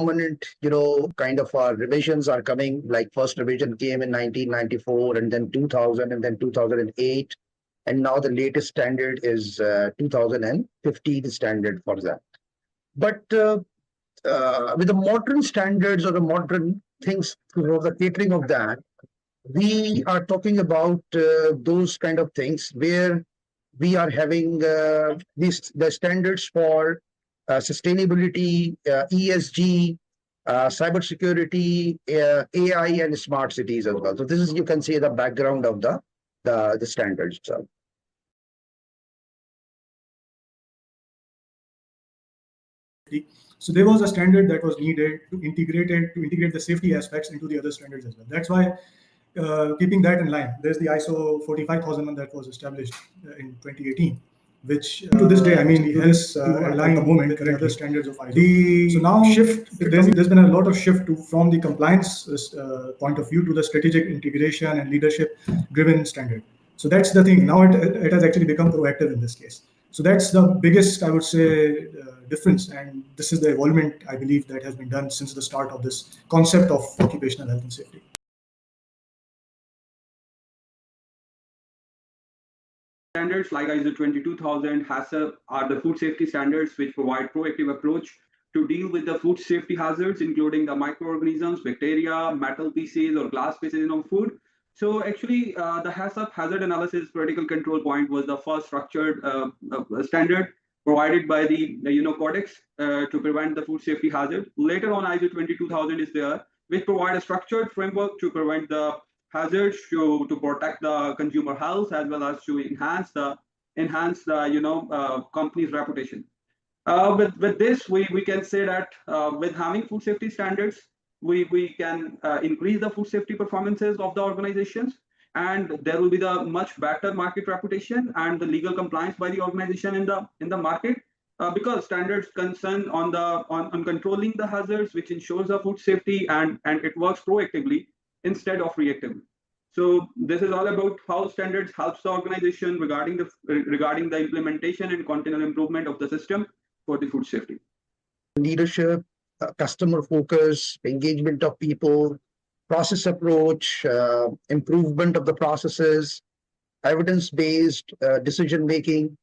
permanent, kind of revisions are coming. Like first revision came in 1994, and then 2000, and then 2008, and now the latest standard is 2015 standard for that. But with the modern standards or the modern things for the catering of that, we are talking about those kind of things where we are having the standards for sustainability, ESG, cybersecurity, AI, and smart cities as well. So this is, you can say, the background of the standards itself. So there was a standard that was needed to integrate the safety aspects into the other standards as well. That's why, keeping that in line, there's the ISO 45001 that was established in 2018, which to this day, I mean, helps align the moment with the other standards of ISO. So now there's been a lot of shift from the compliance point of view to the strategic integration and leadership driven standard. So that's the thing. Now it has actually become proactive in this case. So that's the biggest, I would say, difference. And this is the evolvement, I believe, that has been done since the start of this concept of occupational health and safety. Standards like ISO 22000, HACCP are the food safety standards which provide proactive approach to deal with the food safety hazards, including the microorganisms, bacteria, metal pieces, or glass pieces in our food. So actually, the HACCP hazard analysis critical control point was the first structured standard provided by the codex to prevent the food safety hazard. Later on, ISO 22000 is there, which provide a structured framework to prevent the hazards, to protect the consumer health, as well as to enhance the company's reputation. With this, we can say that with having food safety standards, we can increase the food safety performances of the organizations, and there will be the much better market reputation and the legal compliance by the organization in the market, because standards concern on controlling the hazards, which ensures the food safety, and it works proactively instead of reactively. So this is all about how standards helps the organization regarding the implementation and continual improvement of the system for the food safety. Leadership, customer focus, engagement of people, process approach, improvement of the processes, evidence-based decision making,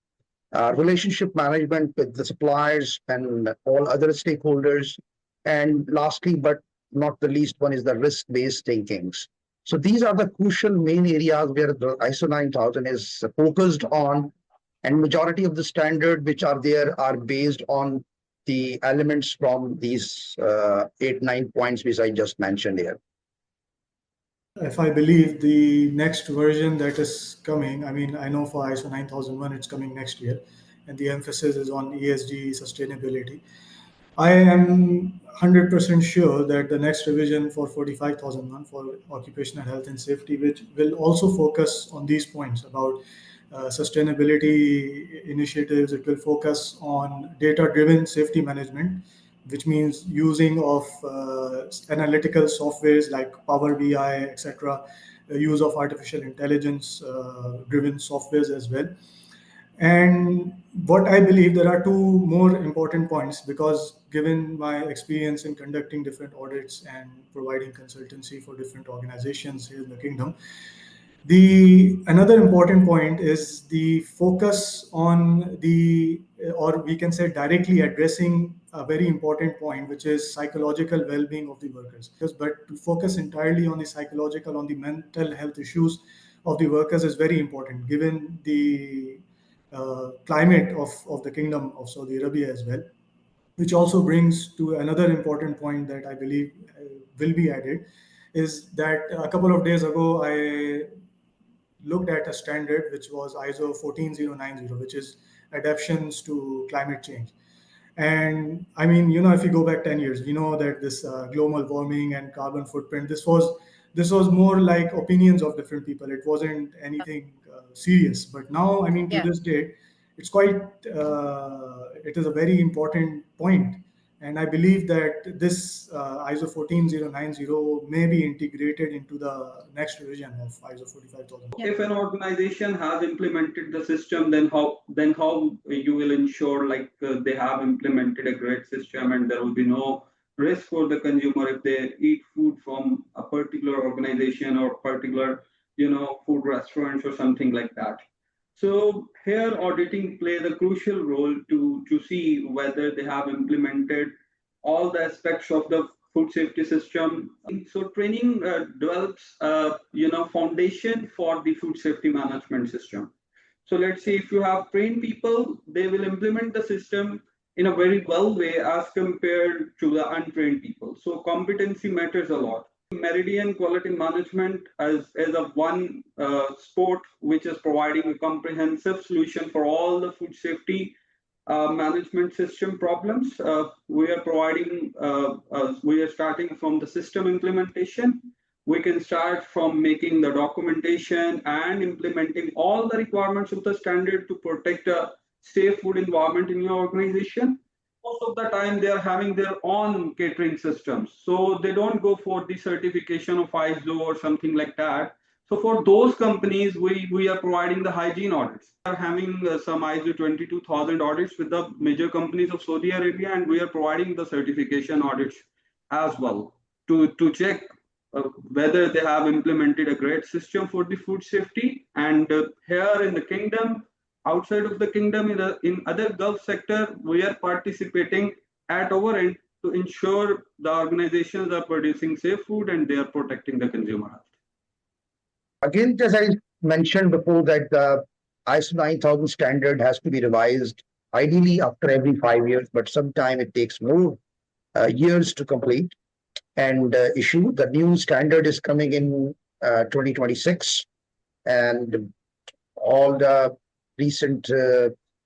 relationship management with the suppliers and all other stakeholders, and lastly, but not the least one, is the risk-based thinkings. So these are the crucial main areas where the ISO 9000 is focused on, and majority of the standard which are there are based on the elements from these 8-9 points which I just mentioned here. If I believe the next version that is coming, I mean, I know for ISO 9001 it's coming next year, and the emphasis is on ESG sustainability. I am 100% sure that the next revision for 45001 for occupational health and safety, which will also focus on these points about sustainability initiatives. It will focus on data-driven safety management, which means using of analytical softwares like Power BI, etc., use of artificial intelligence driven softwares as well. And what I believe, there are two more important points, because given my experience in conducting different audits and providing consultancy for different organizations here in the kingdom, another important point is the focus on or we can say directly addressing a very important point, which is psychological well-being of the workers. But to focus entirely on the psychological, on the mental health issues of the workers is very important, given the climate of the Kingdom of Saudi Arabia as well, which also brings to another important point that I believe will be added, is that a couple of days ago I looked at a standard which was ISO 14090, which is adaptations to climate change. And I mean, if you go back 10 years, we know that this global warming and carbon footprint, this was more like opinions of different people. It wasn't anything serious. But now, I mean, to this date, it's it is a very important point. And I believe that this ISO 14090 may be integrated into the next revision of ISO 45000. If an organization has implemented the system, then how you will ensure they have implemented a great system and there will be no risk for the consumer if they eat food from a particular organization or particular, food restaurants or something like that. So here auditing plays a crucial role to see whether they have implemented all the aspects of the food safety system. So training develops foundation for the food safety management system. So let's say if you have trained people, they will implement the system in a very well way as compared to the untrained people. So competency matters a lot. Meridian quality management as a one sport which is providing a comprehensive solution for all the food safety management system problems. We are starting from the system implementation. We can start from making the documentation and implementing all the requirements of the standard to protect a safe food environment in your organization. Most of the time, they are having their own catering systems. So they don't go for the certification of ISO or something like that. So for those companies, we are providing the hygiene audits. We are having some ISO 22,000 audits with the major companies of Saudi Arabia, and we are providing the certification audits as well to check whether they have implemented a great system for the food safety. And here in the kingdom, outside of the kingdom, in other Gulf sector, we are participating at our end to ensure the organizations are producing safe food and they are protecting the consumer health. Again, as I mentioned before, that the ISO 9000 standard has to be revised ideally after every 5 years, but sometimes it takes more years to complete and issue. The new standard is coming in 2026, and all the recent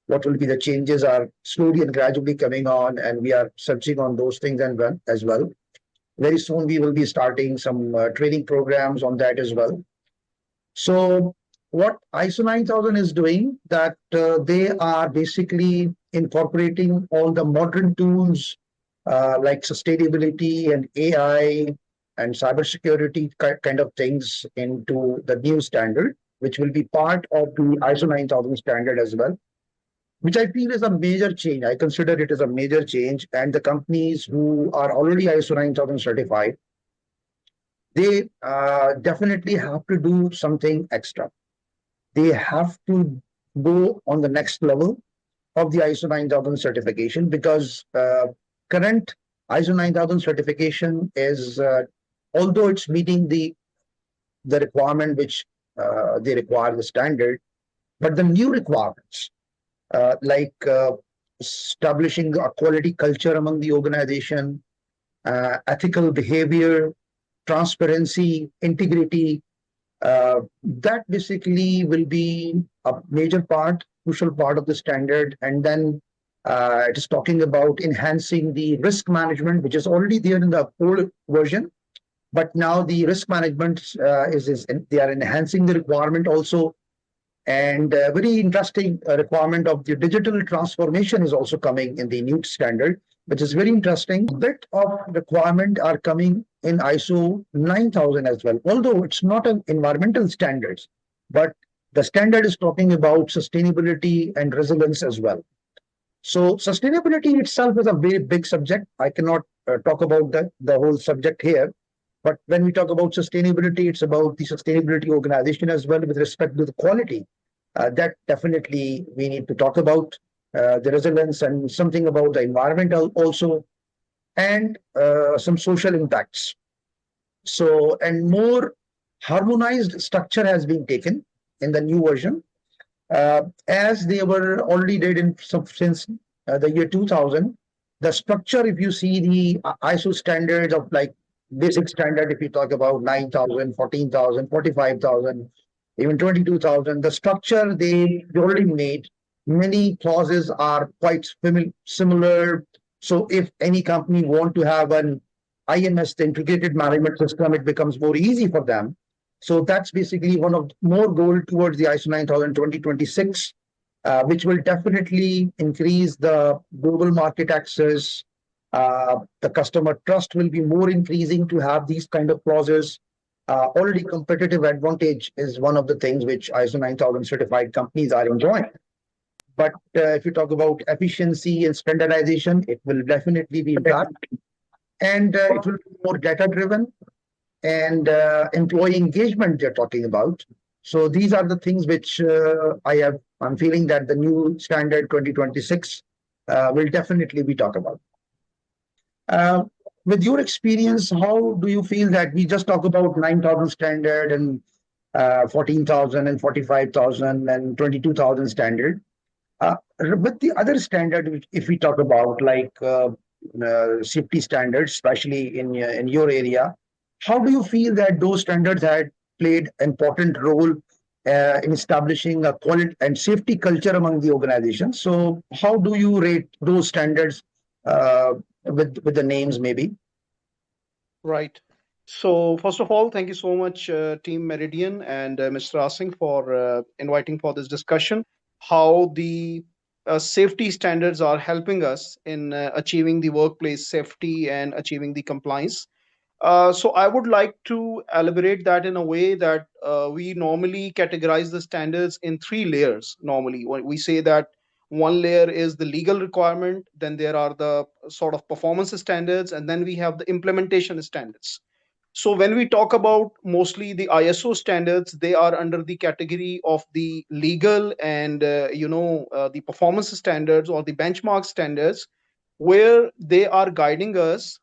what will be the changes are slowly and gradually coming on, and we are searching on those things and as well. Very soon we will be starting some training programs on that as well. So what ISO 9000 is doing, that they are basically incorporating all the modern tools like sustainability and AI and cybersecurity kind of things into the new standard, which will be part of the ISO 9000 standard as well, which I feel is a major change. I consider it as a major change, and the companies who are already ISO 9000 certified, they definitely have to do something extra. They have to go on the next level of the ISO 9000 certification, because current ISO 9000 certification is, although it's meeting the requirement which they require, the standard, but the new requirements like establishing a quality culture among the organization, ethical behavior, transparency, integrity, that basically will be a major part, crucial part of the standard. And then it is talking about enhancing the risk management, which is already there in the old version. But now the risk management they are enhancing the requirement also. And a very interesting requirement of the digital transformation is also coming in the new standard, which is very interesting. A bit of requirement are coming in ISO 9000 as well, although it's not an environmental standards, but the standard is talking about sustainability and resilience as well. So sustainability itself is a very big subject. I cannot talk about the whole subject here. But when we talk about sustainability, it's about the sustainability organization as well with respect to the quality. That definitely we need to talk about the resilience and something about the environmental also, and some social impacts. So, and more harmonized structure has been taken in the new version, as they were already did in since the year 2000. The structure, if you see the ISO standards of like basic standard, if you talk about 9,000, 14,000, 45,000, even 22,000, the structure they already made, many clauses are quite similar. So if any company want to have an IMS, the integrated management system, it becomes more easy for them. So that's basically one of more goal towards the ISO 9000 2026, which will definitely increase the global market access. The customer trust will be more increasing to have these kind of clauses. Already competitive advantage is one of the things which ISO 9000 certified companies are enjoying. But if you talk about efficiency and standardization, it will definitely be that. and it will be more data driven, and employee engagement they're talking about. So these are the things which I'm feeling that the new standard 2026 will definitely be talked about. Uh, with your experience, how do you feel that we just talk about 9,000 standard and 14,000 and 45,000 and 22,000 standard? With the other standard, if we talk about like safety standards, especially in your area, how do you feel that those standards had played important role in establishing a quality and safety culture among the organizations? So, how do you rate those standards with the names maybe? Right. So, first of all, thank you so much, Team Meridian and Mr. Asing, for inviting for this discussion. How the safety standards are helping us in achieving the workplace safety and achieving the compliance. So I would like to elaborate that in a way that we normally categorize the standards in three layers. Normally, when we say that one layer is the legal requirement, then there are the sort of performance standards, and then we have the implementation standards. So when we talk about mostly the ISO standards, they are under the category of the legal and the performance standards or the benchmark standards, where they are guiding us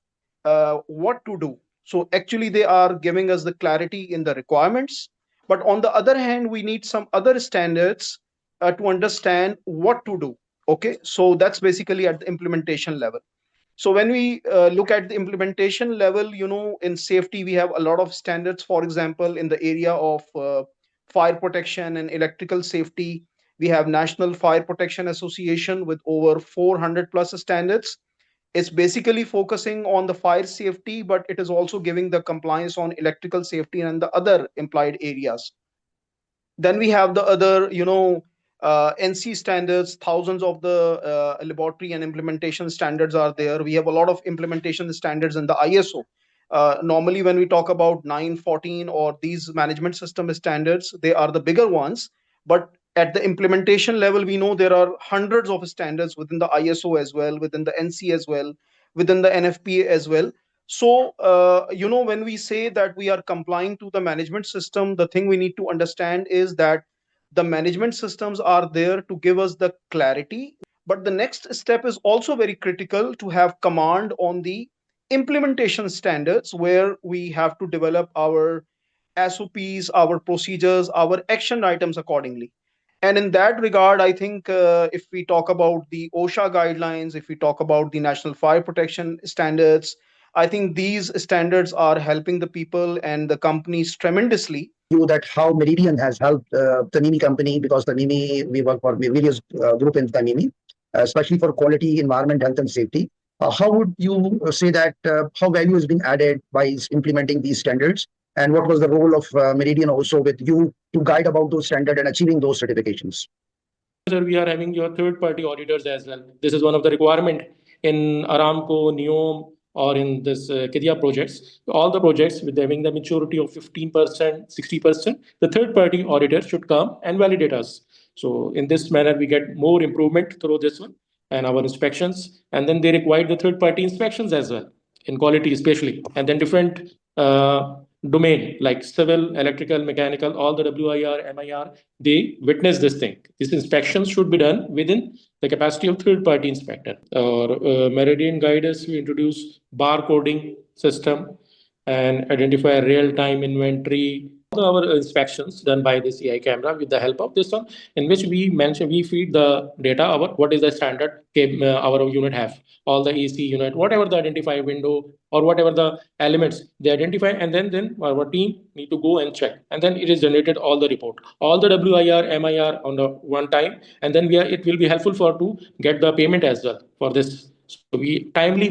what to do. So actually, they are giving us the clarity in the requirements. But on the other hand, we need some other standards to understand what to do. Okay, so that's basically at the implementation level. So when we look at the implementation level, in safety, we have a lot of standards. For example, in the area of fire protection and electrical safety, we have National Fire Protection Association with over 400 plus standards. It's basically focusing on the fire safety, but it is also giving the compliance on electrical safety and the other implied areas. Then we have the other, NC standards. Thousands of the laboratory and implementation standards are there. We have a lot of implementation standards in the ISO. Normally, when we talk about 914 or these management system standards, they are the bigger ones. But at the implementation level, we know there are hundreds of standards within the ISO as well, within the NC as well, within the NFPA as well. So, when we say that we are complying to the management system, the thing we need to understand is that the management systems are there to give us the clarity. But the next step is also very critical to have command on the implementation standards, where we have to develop our SOPs, our procedures, our action items accordingly. And in that regard, I think if we talk about the OSHA guidelines, if we talk about the National Fire Protection Standards, I think these standards are helping the people and the companies tremendously. You that how Meridian has helped Tanimi company, because Tanimi, we work for various group in Tanimi, especially for quality, environment, health, and safety. How would you say that how value has been added by implementing these standards, and what was the role of Meridian also with you to guide about those standards and achieving those certifications? Sir, we are having your third-party auditors as well. This is one of the requirement in Aramco, NEOM, or in this Kidia projects. All the projects with having the maturity of 15%, 60%, the third-party auditor should come and validate us. So in this manner, we get more improvement through this one and our inspections. And then they require the third-party inspections as well, in quality especially. And then different domain like civil, electrical, mechanical, all the WIR, MIR, they witness this thing. These inspections should be done within the capacity of third-party inspector. Meridian guide us to introduce barcoding system and identify real-time inventory. All our inspections done by the CI camera with the help of this one, in which we feed the data about what is the standard our unit have, all the AC unit, whatever the identify window or whatever the elements they identify, and then our team need to go and check, and then it is generated all the report, all the WIR, MIR on the one time, and then it will be helpful for to get the payment as well for this. So we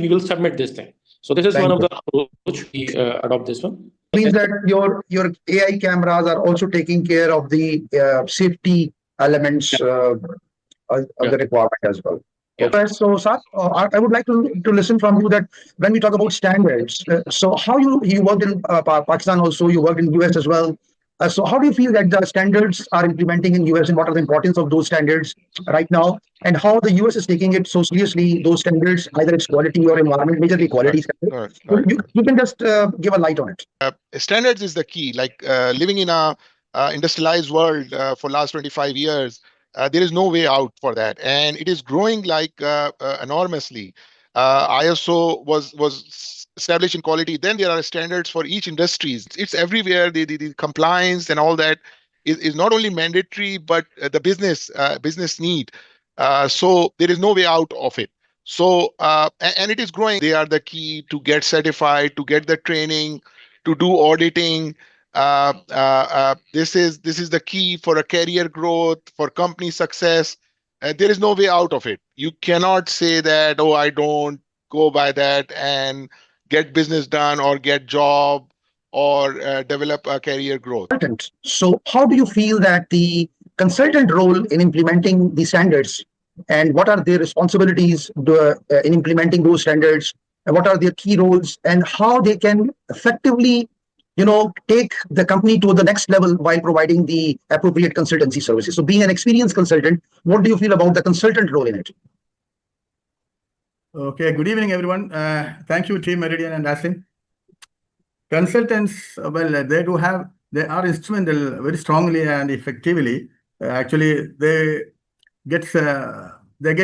will submit this thing. So this is one of the approach we adopt this one. Means that your AI cameras are also taking care of the safety elements of the requirement as well. Yeah. Okay, so Sat, I would like to listen from you that when we talk about standards, so how you worked in Pakistan also, you worked in US as well. So how do you feel that the standards are implementing in US, and what are the importance of those standards right now, and how the US is taking it so seriously, those standards, either it's quality or environment, majorly quality standards? You can just give a light on it. Standards is the key. Like living in a industrialized world for last 25 years, there is no way out for that, and it is growing like enormously. ISO was established in quality. Then there are standards for each industries. It's everywhere. The compliance and all that is not only mandatory, but the business need. So there is no way out of it. So and it is growing. They are the key to get certified, to get the training, to do auditing. This is the key for a career growth, for company success. There is no way out of it. You cannot say that, oh, I don't go by that and get business done or get job or develop a career growth. So how do you feel that the consultant role in implementing the standards, and what are their responsibilities in implementing those standards, and what are their key roles, and how they can effectively take the company to the next level while providing the appropriate consultancy services? So being an experienced consultant, what do you feel about the consultant role in it? Okay, good evening, everyone. Thank you, Team Meridian and Asim. Consultants, well, they are instrumental very strongly and effectively. Actually, they get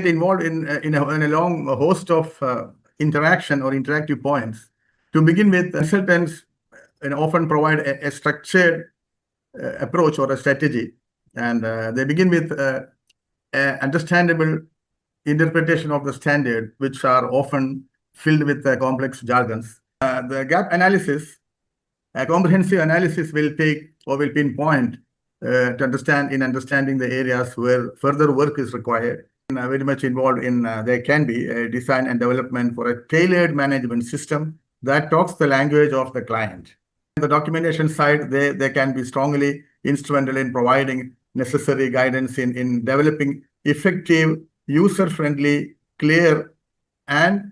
involved in a long host of interaction or interactive points. To begin with, consultants often provide a structured approach or a strategy, and they begin with understandable interpretation of the standard, which are often filled with complex jargons. The gap analysis, a comprehensive analysis will pinpoint to understanding the areas where further work is required. Very much involved in there can be a design and development for a tailored management system that talks the language of the client. On the documentation side, they can be strongly instrumental in providing necessary guidance in developing effective, user-friendly, clear, and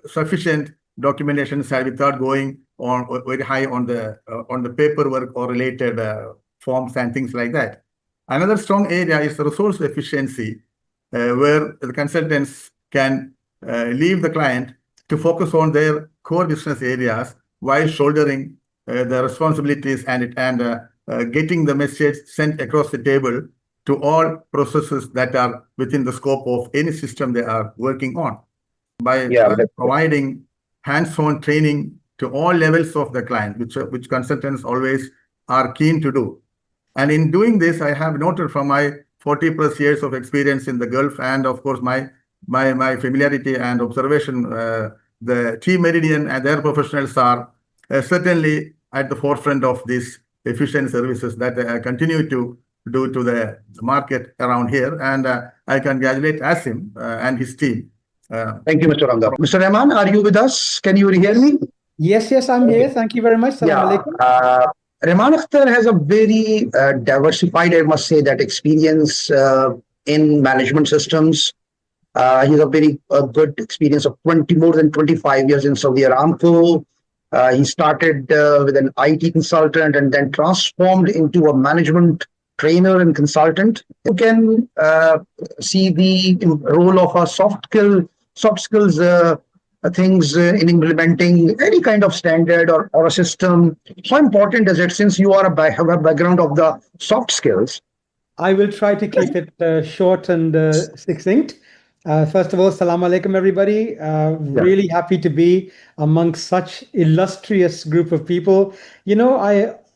sufficient documentation side without going on very high on the paperwork or related forms and things like that. Another strong area is the resource efficiency, where the consultants can leave the client to focus on their core business areas while shouldering the responsibilities and getting the message sent across the table to all processes that are within the scope of any system they are working on. By providing hands-on training to all levels of the client, which consultants always are keen to do. And in doing this, I have noted from my 40 plus years of experience in the Gulf, and of course my familiarity and observation, the Team Meridian and their professionals are certainly at the forefront of these efficient services that they continue to do to the market around here. And I congratulate Asim and his team. Thank you, Mr. Ranga. Mr. Rahman, are you with us? Can you hear me? Yes, I'm here. Thank you very much. Salam alaikum. Rahman Akhtar has a very diversified, I must say, that experience in management systems. He has a very good experience of more than 25 years in Saudi Aramco. He started with an IT consultant and then transformed into a management trainer and consultant. You can see the role of a soft skills things in implementing any kind of standard or a system. How important is it, since you have a background of the soft skills? I will try to keep it short and succinct. First of all, salam alaikum, everybody. Really happy to be amongst such illustrious group of people.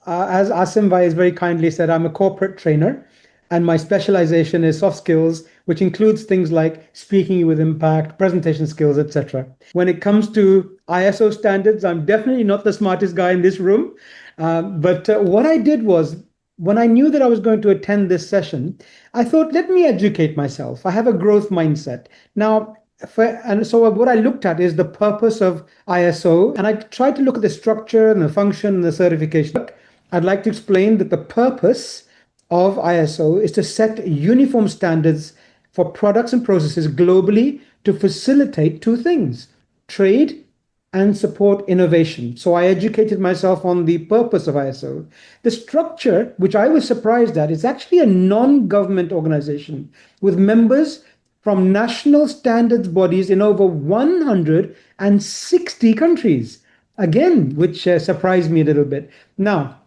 As Asim Bhai has very kindly said, I'm a corporate trainer, and my specialization is soft skills, which includes things like speaking with impact, presentation skills, etc. When it comes to ISO standards, I'm definitely not the smartest guy in this room. But what I did was, when I knew that I was going to attend this session, I thought, let me educate myself. I have a growth mindset. Now, so what I looked at is the purpose of ISO, and I tried to look at the structure and the function and the certification. I'd like to explain that the purpose of ISO is to set uniform standards for products and processes globally to facilitate two things: trade and support innovation. So I educated myself on the purpose of ISO. The structure, which I was surprised at, is actually a non-government organization with members from national standards bodies in over 160 countries. Again, which surprised me a little bit. Now,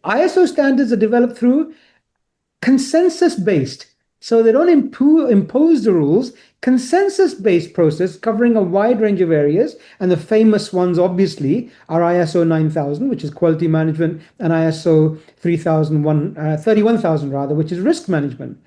ISO standards are developed through consensus based. So they don't impose the rules, consensus based process covering a wide range of areas. And the famous ones, obviously, are ISO 9000, which is quality management, and ISO 31,000, rather, which is risk management.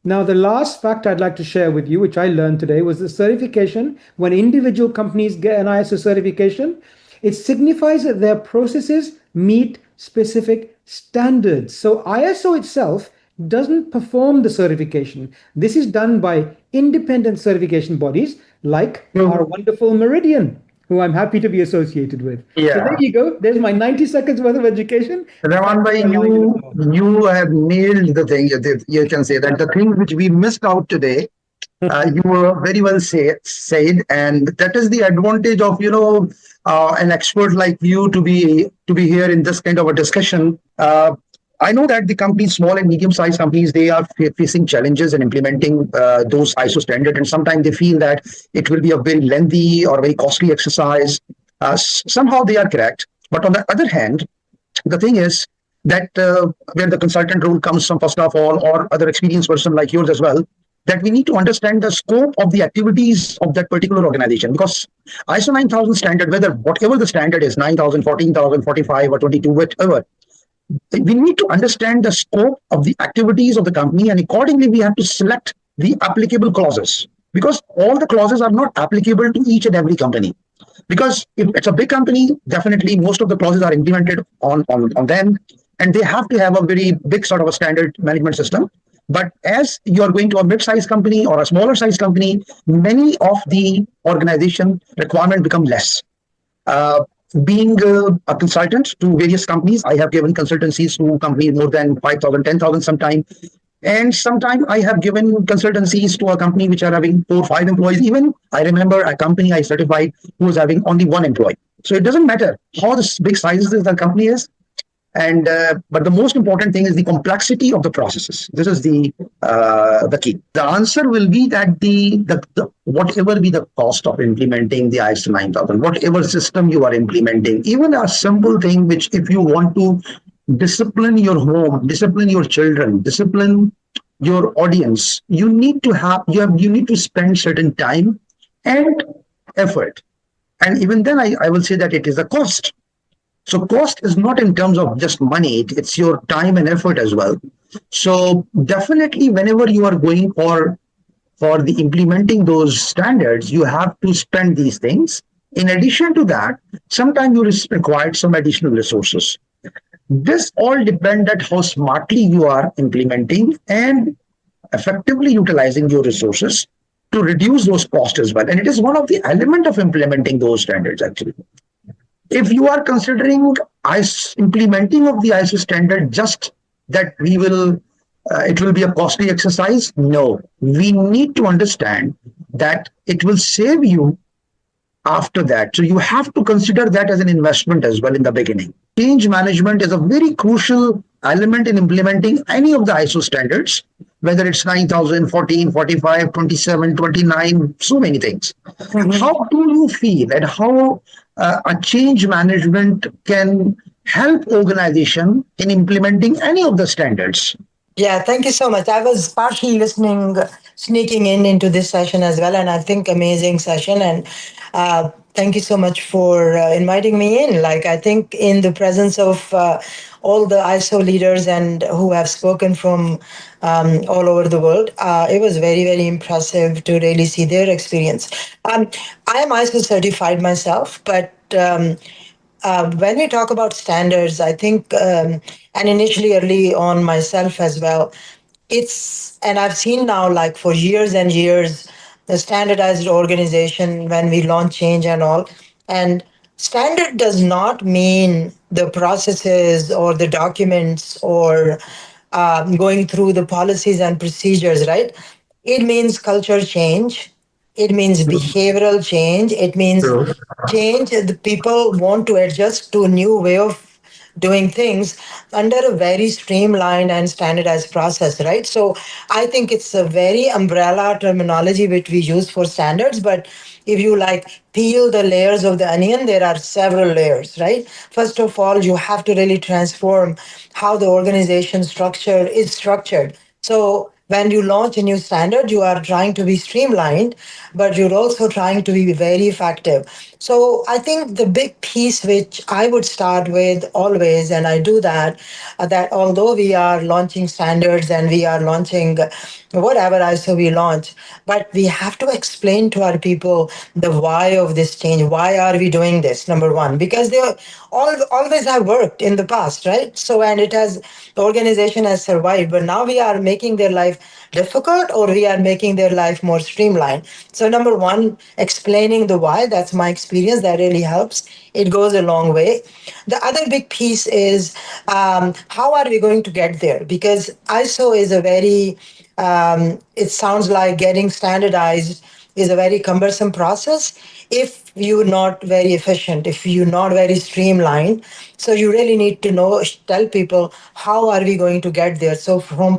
Now, the last fact I'd like to share with you, which I learned today, was the certification. When individual companies get an ISO certification, it signifies that their processes meet specific standards. So ISO itself doesn't perform the certification. This is done by independent certification bodies like our wonderful Meridian, who I'm happy to be associated with. So there you go. There's my 90 seconds worth of education. Raman bhai, you have nailed the thing. You can say that the thing which we missed out today, you were very well said, and that is the advantage of an expert like you to be here in this kind of a discussion. I know that the companies, small and medium-sized companies, they are facing challenges in implementing those ISO standards, and sometimes they feel that it will be a very lengthy or very costly exercise. Somehow they are correct, but on the other hand, the thing is that where the consultant role comes from, first of all, or other experienced person like yours as well, that we need to understand the scope of the activities of that particular organization. Because ISO 9000 standard, whatever the standard is, 9000, 14,000, 45 or 22, whatever, we need to understand the scope of the activities of the company, and accordingly we have to select the applicable clauses, because all the clauses are not applicable to each and every company. Because if it's a big company, definitely most of the clauses are implemented on them, and they have to have a very big sort of a standard management system. But as you are going to a mid-sized company or a smaller sized company, many of the organization requirements become less. Being a consultant to various companies, I have given consultancies to companies more than 5,000, 10,000 sometime. And sometime I have given consultancies to a company which are having 4 or 5 employees. Even I remember a company I certified who was having only 1 employee. So it doesn't matter how big sizes the company is. And but the most important thing is the complexity of the processes. This is the key. The answer will be that the whatever be the cost of implementing the ISO 9000, whatever system you are implementing, even a simple thing which, if you want to discipline your home, discipline your children, discipline your audience, you need to spend certain time and effort. And even then, I will say that it is a cost. So cost is not in terms of just money, it's your time and effort as well. So definitely whenever you are going for the implementing those standards, you have to spend these things. In addition to that, sometimes you require some additional resources. This all depends on how smartly you are implementing and effectively utilizing your resources to reduce those costs as well. And it is one of the elements of implementing those standards actually. If you are considering implementing of the ISO standard just that it will be a costly exercise, no. We need to understand that it will save you after that. So you have to consider that as an investment as well in the beginning. Change management is a very crucial element in implementing any of the ISO standards, whether it's 9000, 14, 45, 27, 29, so many things. How do you feel and how a change management can help organization in implementing any of the standards? Yeah, thank you so much. I was partially listening, sneaking into this session as well, and I think amazing session. And thank you so much for inviting me in. Like, I think in the presence of all the ISO leaders and who have spoken from all over the world, it was very, very impressive to really see their experience. I am ISO certified myself, but when we talk about standards, I think, and initially early on myself as well, and I've seen now, like for years and years, the standardized organization when we launch change and all. And standard does not mean the processes or the documents or going through the policies and procedures, right? It means culture change. It means behavioral change. It means change. The people want to adjust to a new way of doing things under a very streamlined and standardized process, right? So I think it's a very umbrella terminology which we use for standards, but if you like peel the layers of the onion, there are several layers, right? First of all, you have to really transform how the organization structure is structured. So when you launch a new standard, you are trying to be streamlined, but you're also trying to be very effective. So I think the big piece which I would start with always, and I do that, that although we are launching standards and we are launching whatever ISO we launch, but we have to explain to our people the why of this change. Why are we doing this? Number one, because they always have worked in the past, right? So, and it has, the organization has survived, but now we are making their life difficult or we are making their life more streamlined. So number one, explaining the why, that's my experience, that really helps. It goes a long way. The other big piece is how are we going to get there? Because ISO is a very, it sounds like getting standardized is a very cumbersome process if you're not very efficient, if you're not very streamlined. So you really need to know, tell people how are we going to get there. So from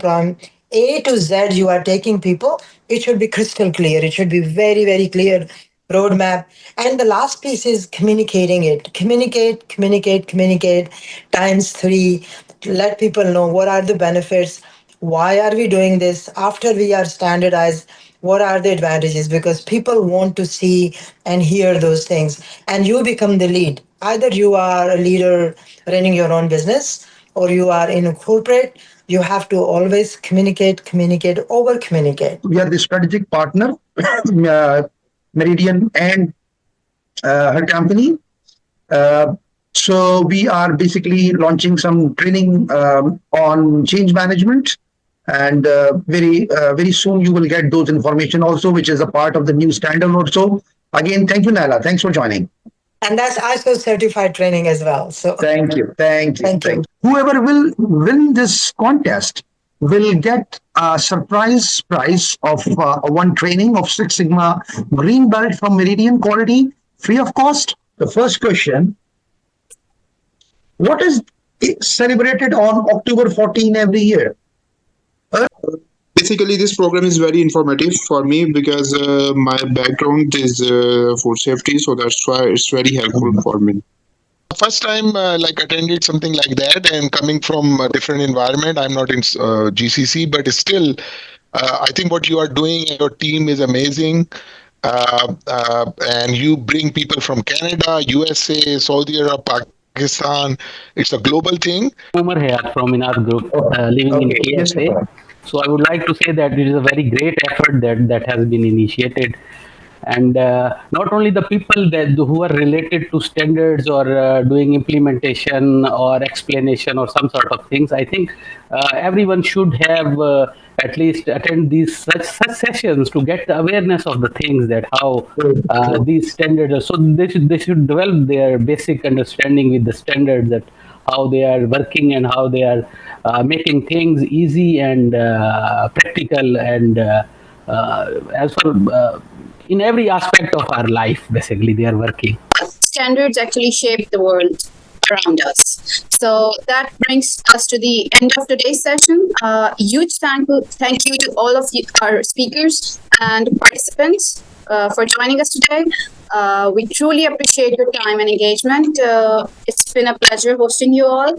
A to Z, you are taking people, it should be crystal clear. It should be very, very clear roadmap. And the last piece is communicating it. Communicate times three. Let people know what are the benefits. Why are we doing this? After we are standardized, what are the advantages? Because people want to see and hear those things. And you become the lead. Either you are a leader running your own business or you are in a corporate. You have to always communicate, over communicate. We are the strategic partner, Meridian and her company. So we are basically launching some training on change management, and very soon you will get those information also, which is a part of the new standard also. Again, thank you, Naila. Thanks for joining. And that's ISO certified training as well. So thank you. Whoever will win this contest will get a surprise prize of one training of Six Sigma Green Belt from Meridian Quality, free of cost. The first question: what is celebrated on October 14 every year? Basically, this program is very informative for me because my background is food safety, so that's why it's very helpful for me. First time like attended something like that, and coming from a different environment, I'm not in GCC, but still I think what you are doing and your team is amazing. And you bring people from Canada, USA, Saudi Arabia, Pakistan. It's a global thing. Umar here from in our group, living in KSA. So I would like to say that it is a very great effort that has been initiated. And not only the people who are related to standards or doing implementation or explanation or some sort of things, I think everyone should have at least attend these such sessions to get the awareness of the things that how these standards are. So they should develop their basic understanding with the standards, that how they are working and how they are making things easy and practical and as for in every aspect of our life, basically, they are working. Standards actually shape the world around us. So that brings us to the end of today's session. Huge thank you to all of our speakers and participants for joining us today. We truly appreciate your time and engagement. It's been a pleasure hosting you all.